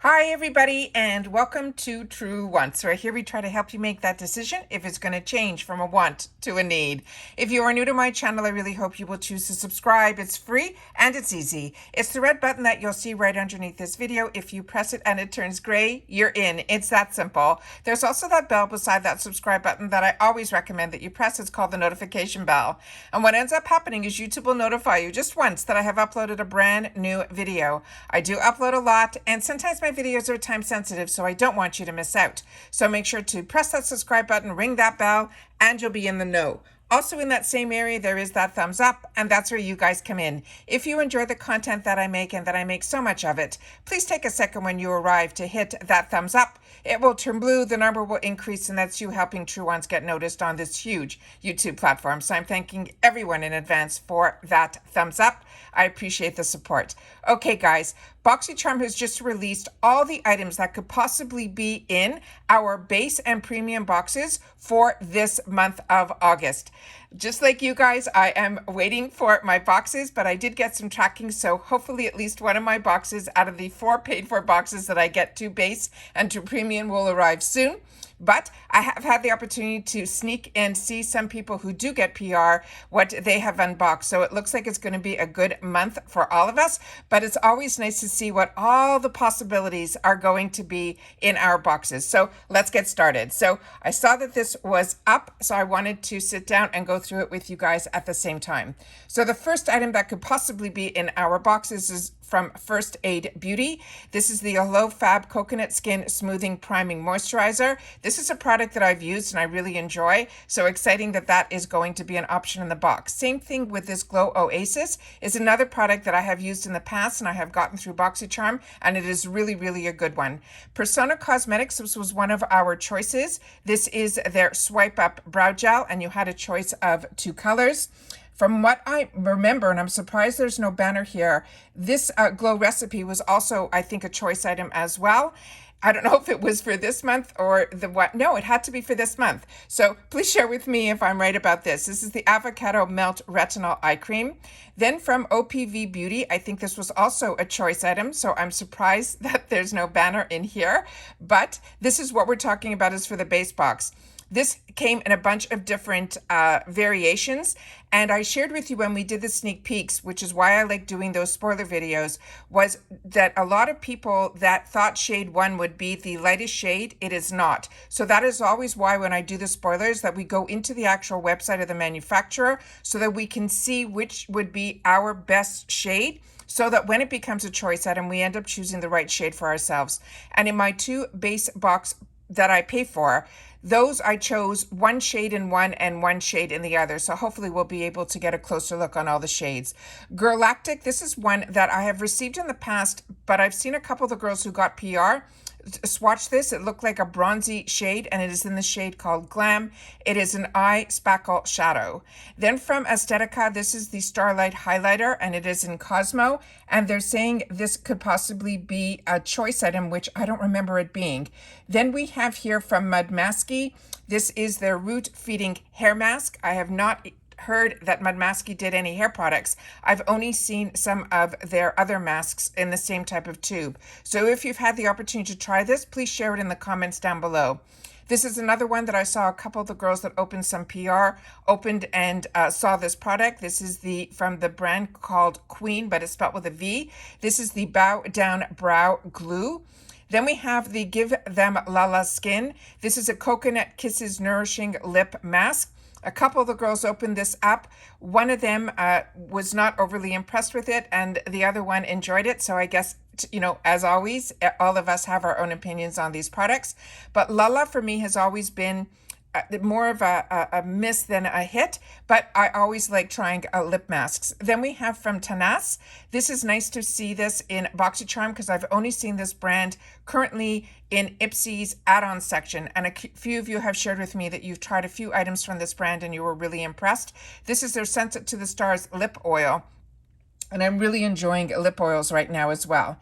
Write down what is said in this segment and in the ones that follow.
Hi, everybody, and welcome to True Wants, where here we try to help you make that decision if it's going to change from a want to a need. If you are new to my channel, I really hope you will choose to subscribe. It's free and it's easy. It's the red button that you'll see right underneath this video. If you press it and it turns gray, you're in. It's that simple. There's also that bell beside that subscribe button that I always recommend that you press. It's called the notification bell. And what ends up happening is YouTube will notify you just once that I have uploaded a brand new video. I do upload a lot, and sometimes my videos are time sensitive, so I don't want you to miss out. So make sure to press that subscribe button, ring that bell, and you'll be in the know. Also in that same area, there is that thumbs up, and that's where you guys come in. If you enjoy the content that I make, and that I make so much of it, please take a second when you arrive to hit that thumbs up. It will turn blue, the number will increase, and that's you helping True Ones get noticed on this huge YouTube platform. So I'm thanking everyone in advance for that thumbs up. I appreciate the support. Okay, guys, Boxycharm has just released all the items that could possibly be in our base and premium boxes for this month of August. Just like you guys, I am waiting for my boxes, but I did get some tracking, so hopefully at least one of my boxes out of the 4 paid-for boxes that I get to base and to premium will arrive soon. But I have had the opportunity to sneak and see some people who do get PR, what they have unboxed. So it looks like it's going to be a good month for all of us, but it's always nice to see what all the possibilities are going to be in our boxes. So let's get started. So I saw that this was up, so I wanted to sit down and go through it with you guys at the same time. So the first item that could possibly be in our boxes is from First Aid Beauty. This is the Hello Fab Coconut Skin Smoothing Priming Moisturizer. This is a product that I've used and I really enjoy. So exciting that that is going to be an option in the box. Same thing with this Glow Oasis. Is another product that I have used in the past and I have gotten through Boxycharm, and it is really, really a good one. Persona Cosmetics, this was one of our choices. This is their Swipe Up Brow Gel, and you had a choice of 2 colors. From what I remember, and I'm surprised there's no banner here, this Glow Recipe was also, I think, a choice item as well. I don't know if it was for this month or the what. No, it had to be for this month. So please share with me if I'm right about this. This is the Avocado Melt Retinol Eye Cream. Then from OPV Beauty, I think this was also a choice item. So I'm surprised that there's no banner in here. But this is what we're talking about is for the base box. This came in a bunch of different variations, and I shared with you when we did the sneak peeks, which is why I like doing those spoiler videos, was that a lot of people that thought shade 1 would be the lightest shade, it is not. So that is always why when I do the spoilers that we go into the actual website of the manufacturer so that we can see which would be our best shade, so that when it becomes a choice item, we end up choosing the right shade for ourselves. And in my 2 base box that I pay for, those I chose 1 shade in one and 1 shade in the other. So hopefully we'll be able to get a closer look on all the shades. Girlactic, this is one that I have received in the past, but I've seen a couple of the girls who got PR swatch this. It looked like a bronzy shade, and it is in the shade called Glam. It is an eye spackle shadow. Then from Aesthetica, this is the Starlight Highlighter, and it is in Cosmo, and they're saying this could possibly be a choice item, which I don't remember it being. Then we have here from Mud Masky, this is their Root Feeding Hair Mask. I have not heard that Mud Masky did any hair products. I've only seen some of their other masks in the same type of tube. So if you've had the opportunity to try this, please share it in the comments down below. This is another one that I saw a couple of the girls that opened some PR opened and saw this product. This is from the brand called Queen, but it's spelled with a V. This is the Bow Down Brow Glue. Then we have the Give Them Lala Skin. This is a Coconut Kisses Nourishing Lip Mask. A couple of the girls opened this up. One of them was not overly impressed with it, and the other one enjoyed it. So I guess, you know, as always, all of us have our own opinions on these products. But Lala for me has always been more of a miss than a hit, but I always like trying lip masks. Then we have from Tanas. This is nice to see this in Boxycharm because I've only seen this brand currently in Ipsy's add-on section, and a few of you have shared with me that you've tried a few items from this brand and you were really impressed. This is their Sunset to the Stars lip oil, and I'm really enjoying lip oils right now as well.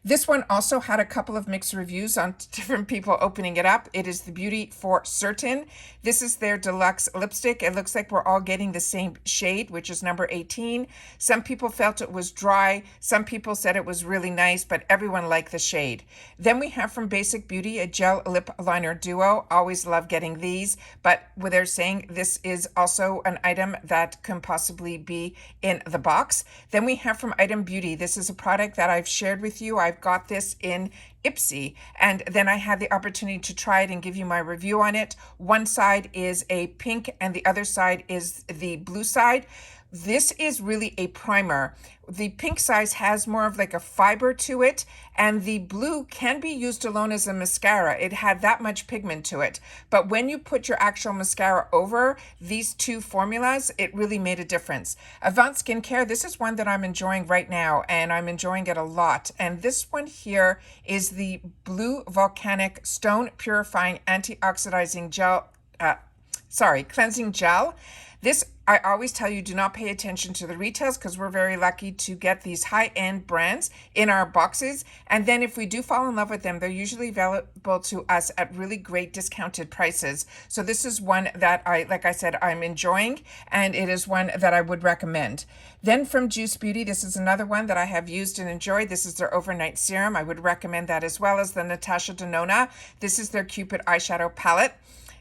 This one also had a couple of mixed reviews on different people opening it up. It is the Beauty for Certain. This is their deluxe lipstick. It looks like we're all getting the same shade, which is number 18. Some people felt it was dry. Some people said it was really nice, but everyone liked the shade. Then we have from Basic Beauty a gel lip liner duo. Always love getting these, but what they're saying, this is also an item that can possibly be in the box. Then we have from Item Beauty. This is a product that I've shared with you. I've got this in Ipsy, and then I had the opportunity to try it and give you my review on it. One side is a pink and the other side is the blue side. This is really a primer. The pink size has more of like a fiber to it, and the blue can be used alone as a mascara. It had that much pigment to it. But when you put your actual mascara over these two formulas, it really made a difference. Avant Skincare, this is one that I'm enjoying right now, and I'm enjoying it a lot. And this one here is the Blue Volcanic Stone Purifying Antioxidizing Gel, cleansing gel. This, I always tell you, do not pay attention to the retails because we're very lucky to get these high-end brands in our boxes. And then if we do fall in love with them, they're usually available to us at really great discounted prices. So this is one that like I said, I'm enjoying, and it is one that I would recommend. Then from Juice Beauty, this is another one that I have used and enjoyed. This is their Overnight Serum. I would recommend that, as well as the Natasha Denona. This is their Cupid eyeshadow palette.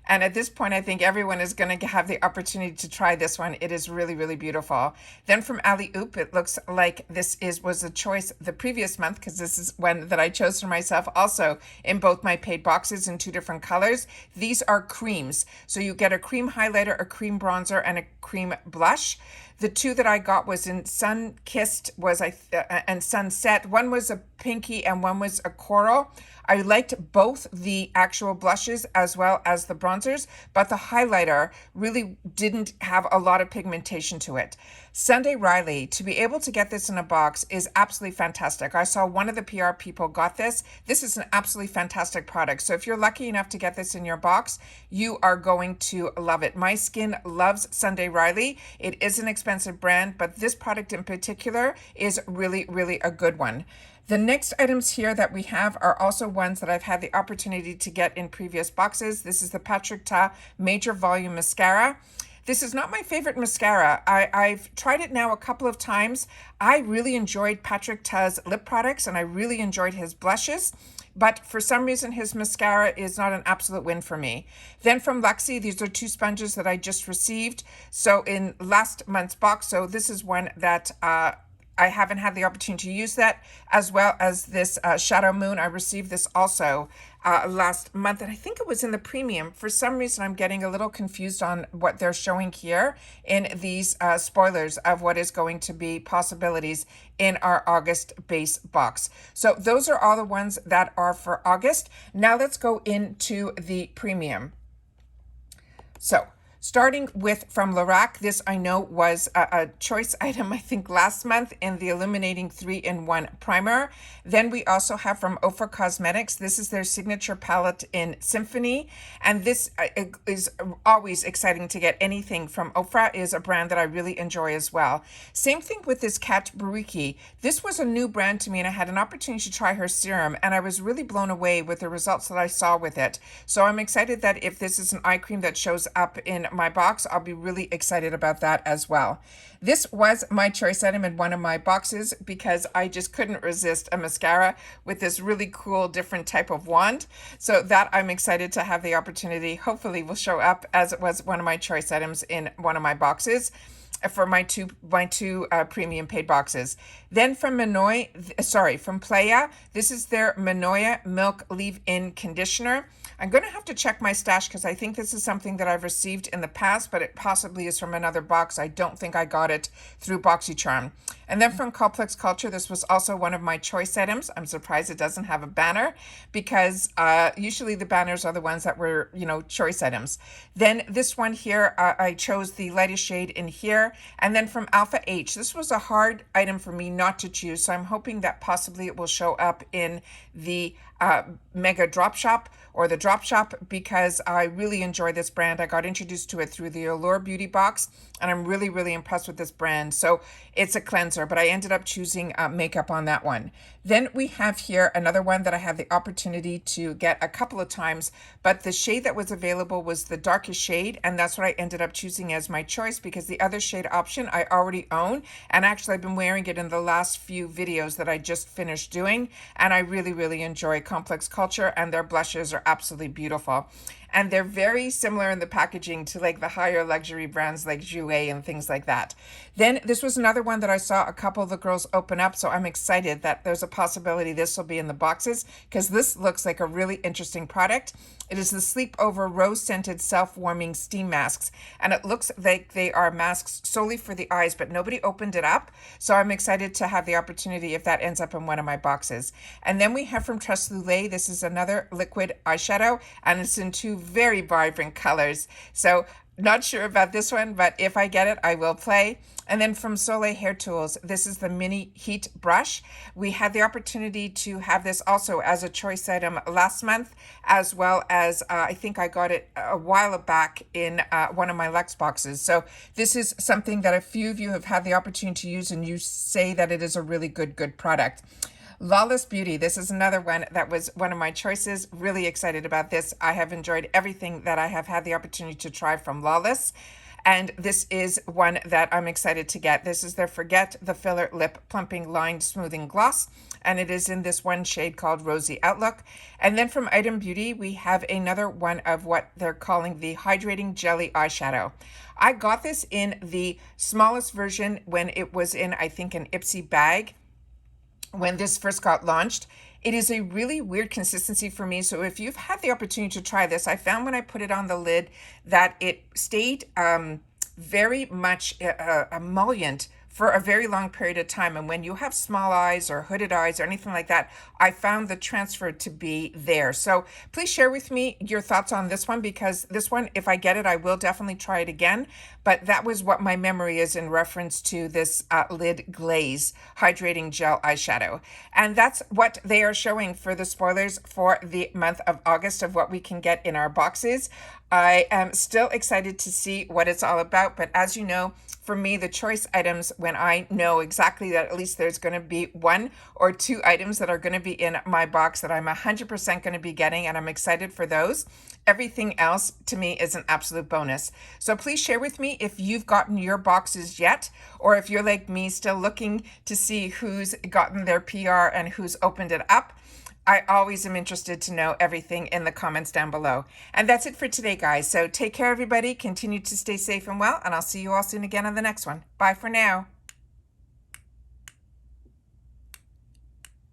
And at this point, I think everyone is going to have the opportunity to try this one. It is really, really beautiful. Then from Alley Oop, it looks like this was a choice the previous month, because this is one that I chose for myself also in both my paid boxes in two different colors. These are creams. So you get a cream highlighter, a cream bronzer, and a cream blush. The two that I got was in Sun Kissed and Sunset. One was a pinky and one was a coral. I liked both the actual blushes as well as the bronzers, but the highlighter really didn't have a lot of pigmentation to it. Sunday Riley, to be able to get this in a box is absolutely fantastic. I saw one of the PR people got this. This is an absolutely fantastic product. So if you're lucky enough to get this in your box, you are going to love it. My skin loves Sunday Riley. It is an expensive brand, but this product in particular is really, really a good one. The next items here that we have are also ones that I've had the opportunity to get in previous boxes. This is the Patrick Ta Major Volume Mascara. This is not my favorite mascara. I've tried it now a couple of times. I really enjoyed Patrick Ta's lip products, and I really enjoyed his blushes. But for some reason, his mascara is not an absolute win for me. Then from Luxie, these are two sponges that I just received. So in last month's box, so this is one that I haven't had the opportunity to use that, as well as this Shadow Moon. I received this also last month, and I think it was in the premium. For some reason, I'm getting a little confused on what they're showing here in these spoilers of what is going to be possibilities in our August base box. So those are all the ones that are for August. Now let's go into the premium. So starting with from Lorac, this I know was a choice item, I think, last month in the Illuminating 3-in-1 Primer. Then we also have from Ofra Cosmetics. This is their signature palette in Symphony. And this is always exciting to get anything from Ofra. Is a brand that I really enjoy as well. Same thing with this Kat Bariki. This was a new brand to me, and I had an opportunity to try her serum, and I was really blown away with the results that I saw with it. So I'm excited that if this is an eye cream that shows up in my box, I'll be really excited about that as well. This was my choice item in one of my boxes because I just couldn't resist a mascara with this really cool different type of wand. So that I'm excited to have the opportunity, hopefully will show up as it was one of my choice items in one of my boxes for my two premium paid boxes. Then from from Playa, this is their Manoia Milk Leave-In Conditioner. I'm going to have to check my stash because I think this is something that I've received in the past, but it possibly is from another box. I don't think I got it through Boxycharm. And then from Complex Culture, this was also one of my choice items. I'm surprised it doesn't have a banner because usually the banners are the ones that were, choice items. Then this one here, I chose the lightest shade in here. And then from Alpha H, this was a hard item for me not to choose. So I'm hoping that possibly it will show up in the Mega Drop Shop or the Drop Shop because I really enjoy this brand. I got introduced to it through the Allure Beauty box, and I'm really, really impressed with this brand. So it's a cleanser, but I ended up choosing makeup on that one. Then we have here another one that I had the opportunity to get a couple of times, but the shade that was available was the darkest shade, and that's what I ended up choosing as my choice because the other shade option I already own, and actually I've been wearing it in the last few videos that I just finished doing, and I really, really enjoy Complex Culture, and their blushes are absolutely beautiful. And they're very similar in the packaging to like the higher luxury brands like Jouer and things like that. Then this was another one that I saw a couple of the girls open up, so I'm excited that there's a possibility this will be in the boxes because this looks like a really interesting product. It is the Sleepover Rose Scented Self-Warming Steam Masks, and it looks like they are masks solely for the eyes, but nobody opened it up, so I'm excited to have the opportunity if that ends up in one of my boxes. And then we have from Trust Lulé, this is another liquid eyeshadow, and it's in two very vibrant colors. So not sure about this one, but if I get it, I will play. And then from Soleil Hair Tools, this is the mini heat brush. We had the opportunity to have this also as a choice item last month, as well as I think I got it a while back in one of my Luxe boxes. So this is something that a few of you have had the opportunity to use, and you say that it is a really good product. Lawless Beauty, this is another one that was one of my choices. Really excited about this. I have enjoyed everything that I have had the opportunity to try from Lawless. And this is one that I'm excited to get. This is their Forget the Filler Lip Plumping Line Smoothing Gloss. And it is in this one shade called Rosy Outlook. And then from Item Beauty, we have another one of what they're calling the Hydrating Jelly Eyeshadow. I got this in the smallest version when it was in, I think, an Ipsy bag when this first got launched. It is a really weird consistency for me. So if you've had the opportunity to try this, I found when I put it on the lid that it stayed very much emollient for a very long period of time. And when you have small eyes or hooded eyes or anything like that, I found the transfer to be there. So please share with me your thoughts on this one, because this one, if I get it, I will definitely try it again. But that was what my memory is in reference to this Lid Glaze Hydrating Gel Eyeshadow. And that's what they are showing for the spoilers for the month of August of what we can get in our boxes. I am still excited to see what it's all about, but as you know, for me, the choice items, when I know exactly that at least there's going to be one or two items that are going to be in my box that I'm 100% going to be getting, and I'm excited for those. Everything else to me is an absolute bonus. So please share with me if you've gotten your boxes yet, or if you're like me still looking to see who's gotten their PR and who's opened it up. I always am interested to know everything in the comments down below. And that's it for today, guys. So take care, everybody. Continue to stay safe and well, and I'll see you all soon again on the next one. Bye for now.